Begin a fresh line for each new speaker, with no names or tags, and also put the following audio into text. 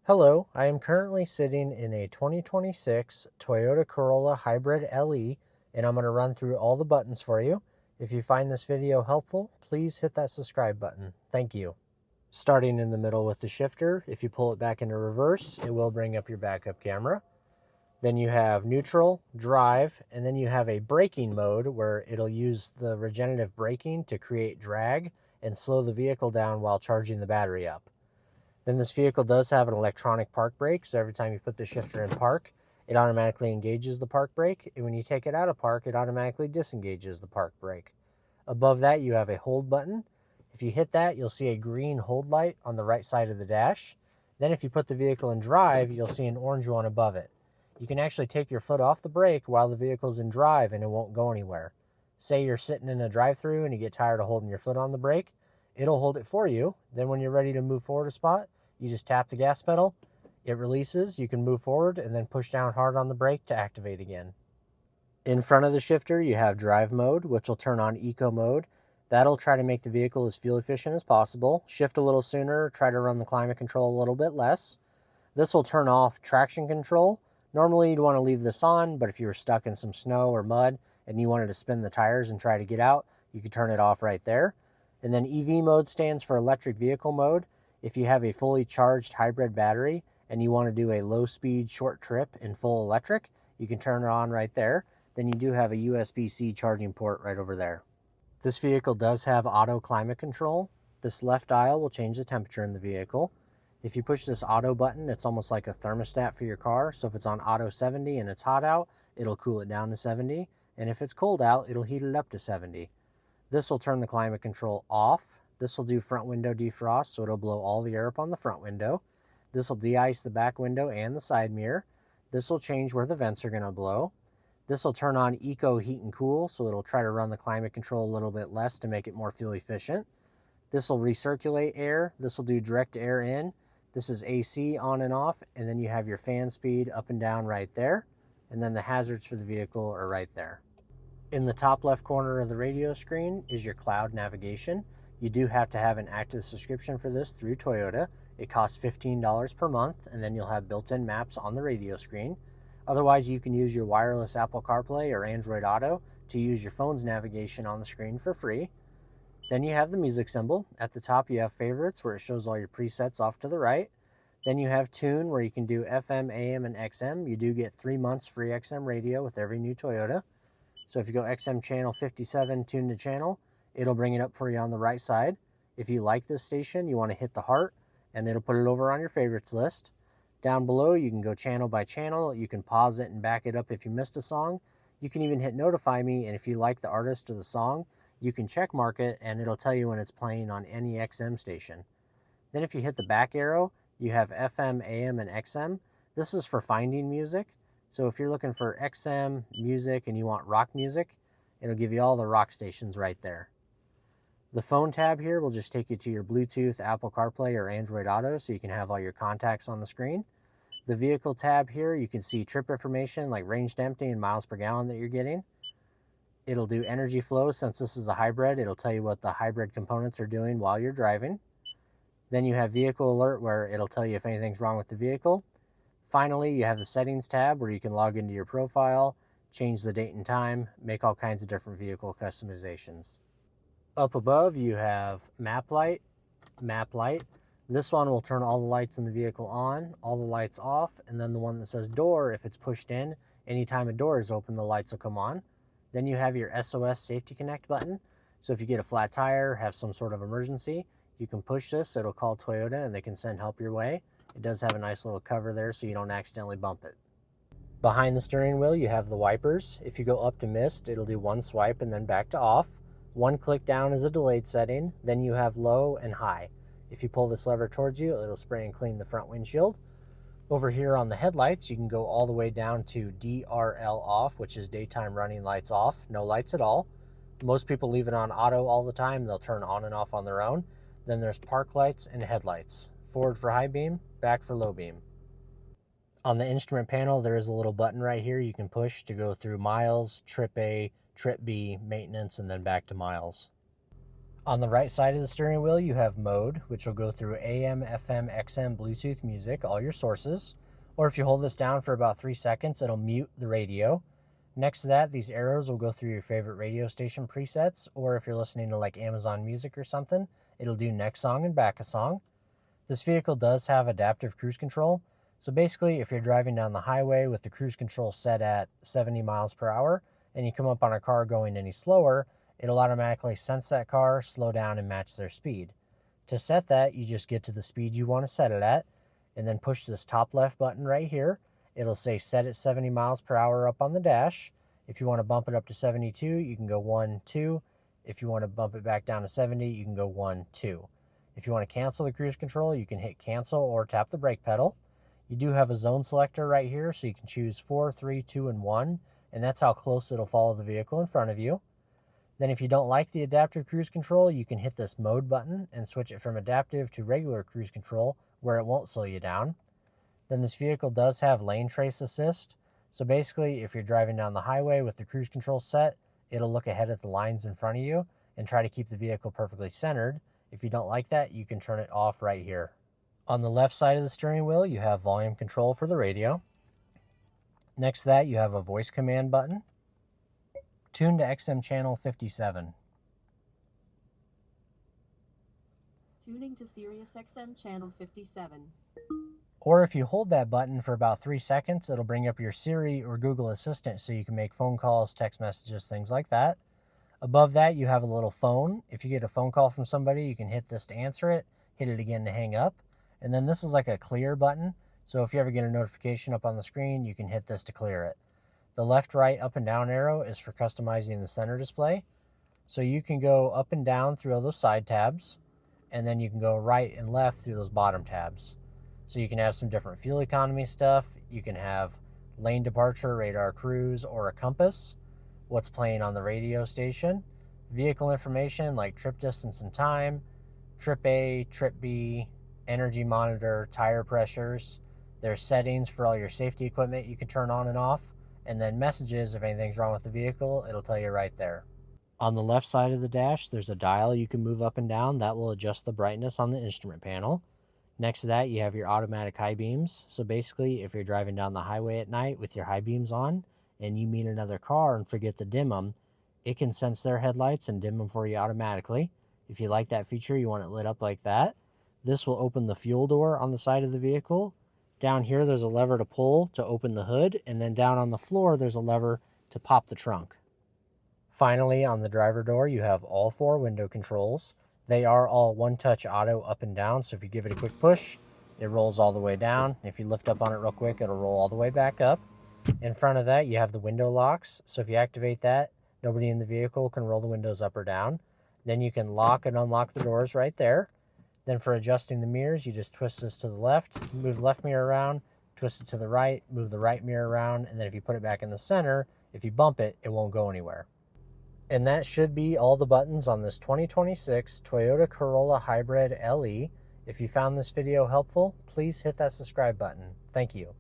Hello, I am currently sitting in a 2026 Toyota Corolla Hybrid LE, and I'm going to run through all the buttons for you. If you find this video helpful, please hit that subscribe button. Thank you. Starting in the middle with the shifter, if you pull it back into reverse, it will bring up your backup camera. Then you have neutral, drive, and then you have a braking mode where it'll use the regenerative braking to create drag and slow the vehicle down while charging the battery up. Then this vehicle does have an electronic park brake, so every time you put the shifter in park, it automatically engages the park brake, and when you take it out of park, it automatically disengages the park brake. Above that, you have a hold button. If you hit that, you'll see a green hold light on the right side of the dash. Then if you put the vehicle in drive, you'll see an orange one above it. You can actually take your foot off the brake while the vehicle's in drive and it won't go anywhere. Say you're sitting in a drive-thru and you get tired of holding your foot on the brake, it'll hold it for you. Then when you're ready to move forward a spot, you just tap the gas pedal, it releases, you can move forward, and then push down hard on the brake to activate again. In front of the shifter, you have drive mode, which will turn on eco mode. That'll try to make the vehicle as fuel efficient as possible. Shift a little sooner, try to run the climate control a little bit less. This will turn off traction control. Normally you'd want to leave this on, but if you were stuck in some snow or mud and you wanted to spin the tires and try to get out, you could turn it off right there. And then EV mode stands for electric vehicle mode. If you have a fully charged hybrid battery and you want to do a low-speed short trip in full electric, you can turn it on right there. Then you do have a USB-C charging port right over there. This vehicle does have auto climate control. This left dial will change the temperature in the vehicle. If you push this auto button, it's almost like a thermostat for your car. So if it's on auto 70 and it's hot out, it'll cool it down to 70. And if it's cold out, it'll heat it up to 70. This will turn the climate control off. This will do front window defrost, so it'll blow all the air up on the front window. This will de-ice the back window and the side mirror. This will change where the vents are going to blow. This will turn on eco heat and cool, so it'll try to run the climate control a little bit less to make it more fuel efficient. This will recirculate air. This will do direct air in. This is AC on and off, and then you have your fan speed up and down right there. And then the hazards for the vehicle are right there. In the top left corner of the radio screen is your cloud navigation. You do have to have an active subscription for this through Toyota. It costs $15 per month, and then you'll have built-in maps on the radio screen. Otherwise, you can use your wireless Apple CarPlay or Android Auto to use your phone's navigation on the screen for free. Then you have the music symbol. At the top, you have favorites, where it shows all your presets off to the right. Then you have tune, where you can do FM, AM, and XM. You do get 3 months free XM radio with every new Toyota. So if you go XM channel 57, tune to channel, it'll bring it up for you on the right side. If you like this station, you want to hit the heart, and it'll put it over on your favorites list. Down below, you can go channel by channel. You can pause it and back it up if you missed a song. You can even hit notify me, and if you like the artist or the song, you can check mark it, and it'll tell you when it's playing on any XM station. Then if you hit the back arrow, you have FM, AM, and XM. This is for finding music. So if you're looking for XM music and you want rock music, it'll give you all the rock stations right there. The phone tab here will just take you to your Bluetooth, Apple CarPlay, or Android Auto, so you can have all your contacts on the screen. The vehicle tab here, you can see trip information like range to empty and miles per gallon that you're getting. It'll do energy flow. Since this is a hybrid, it'll tell you what the hybrid components are doing while you're driving. Then you have vehicle alert, where it'll tell you if anything's wrong with the vehicle. Finally, you have the settings tab, where you can log into your profile, change the date and time, make all kinds of different vehicle customizations. Up above, you have map light. This one will turn all the lights in the vehicle on, all the lights off, and then the one that says door, if it's pushed in, anytime a door is open, the lights will come on. Then you have your SOS Safety Connect button. So if you get a flat tire, have some sort of emergency, you can push this, it'll call Toyota, and they can send help your way. It does have a nice little cover there so you don't accidentally bump it. Behind the steering wheel, you have the wipers. If you go up to mist, it'll do one swipe and then back to off. One click down is a delayed setting. Then you have low and high. If you pull this lever towards you, it'll spray and clean the front windshield. Over here on the headlights, you can go all the way down to DRL off, which is daytime running lights off, no lights at all. Most people leave it on auto all the time. They'll turn on and off on their own. Then there's park lights and headlights. Forward for high beam, back for low beam. On the instrument panel, there is a little button right here you can push to go through miles, trip A, trip B, maintenance, and then back to miles. On the right side of the steering wheel, you have mode, which will go through AM, FM, XM, Bluetooth music, all your sources. Or if you hold this down for about 3 seconds, it'll mute the radio. Next to that, these arrows will go through your favorite radio station presets, or if you're listening to like Amazon Music or something, it'll do next song and back a song. This vehicle does have adaptive cruise control. So basically, if you're driving down the highway with the cruise control set at 70 miles per hour, and you come up on a car going any slower, it'll automatically sense that car, slow down, and match their speed. To set that, you just get to the speed you want to set it at, and then push this top left button right here. It'll say set at 70 miles per hour up on the dash. If you want to bump it up to 72, you can go 1, 2. If you want to bump it back down to 70, you can go 1, 2. If you want to cancel the cruise control, you can hit cancel or tap the brake pedal. You do have a zone selector right here, so you can choose 4, 3, 2, and 1, and that's how close it'll follow the vehicle in front of you. Then if you don't like the adaptive cruise control, you can hit this mode button and switch it from adaptive to regular cruise control where it won't slow you down. Then this vehicle does have lane trace assist. So basically, if you're driving down the highway with the cruise control set, it'll look ahead at the lines in front of you and try to keep the vehicle perfectly centered. If you don't like that, you can turn it off right here. On the left side of the steering wheel, you have volume control for the radio. Next to that, you have a voice command button. Tune to XM channel 57.
Tuning to Sirius XM channel 57.
Or if you hold that button for about 3 seconds, it'll bring up your Siri or Google Assistant so you can make phone calls, text messages, things like that. Above that, you have a little phone. If you get a phone call from somebody, you can hit this to answer it, hit it again to hang up. And then this is like a clear button. So if you ever get a notification up on the screen, you can hit this to clear it. The left, right, up and down arrow is for customizing the center display. So you can go up and down through all those side tabs, and then you can go right and left through those bottom tabs. So you can have some different fuel economy stuff. You can have lane departure, radar cruise, or a compass, what's playing on the radio station, vehicle information like trip distance and time, trip A, trip B, energy monitor, tire pressures. There's settings for all your safety equipment you can turn on and off, and then messages if anything's wrong with the vehicle, it'll tell you right there. On the left side of the dash, there's a dial you can move up and down. That will adjust the brightness on the instrument panel. Next to that, you have your automatic high beams. So basically, if you're driving down the highway at night with your high beams on and you meet another car and forget to dim them, it can sense their headlights and dim them for you automatically. If you like that feature, you want it lit up like that. This will open the fuel door on the side of the vehicle. Down here, there's a lever to pull to open the hood, and then down on the floor, there's a lever to pop the trunk. Finally, on the driver door, you have all 4 window controls. They are all one-touch auto up and down, so if you give it a quick push, it rolls all the way down. If you lift up on it real quick, it'll roll all the way back up. In front of that, you have the window locks, so if you activate that, nobody in the vehicle can roll the windows up or down. Then you can lock and unlock the doors right there. Then for adjusting the mirrors, you just twist this to the left, move the left mirror around, twist it to the right, move the right mirror around, and then if you put it back in the center, if you bump it, it won't go anywhere. And that should be all the buttons on this 2026 Toyota Corolla Hybrid LE. If you found this video helpful, please hit that subscribe button. Thank you.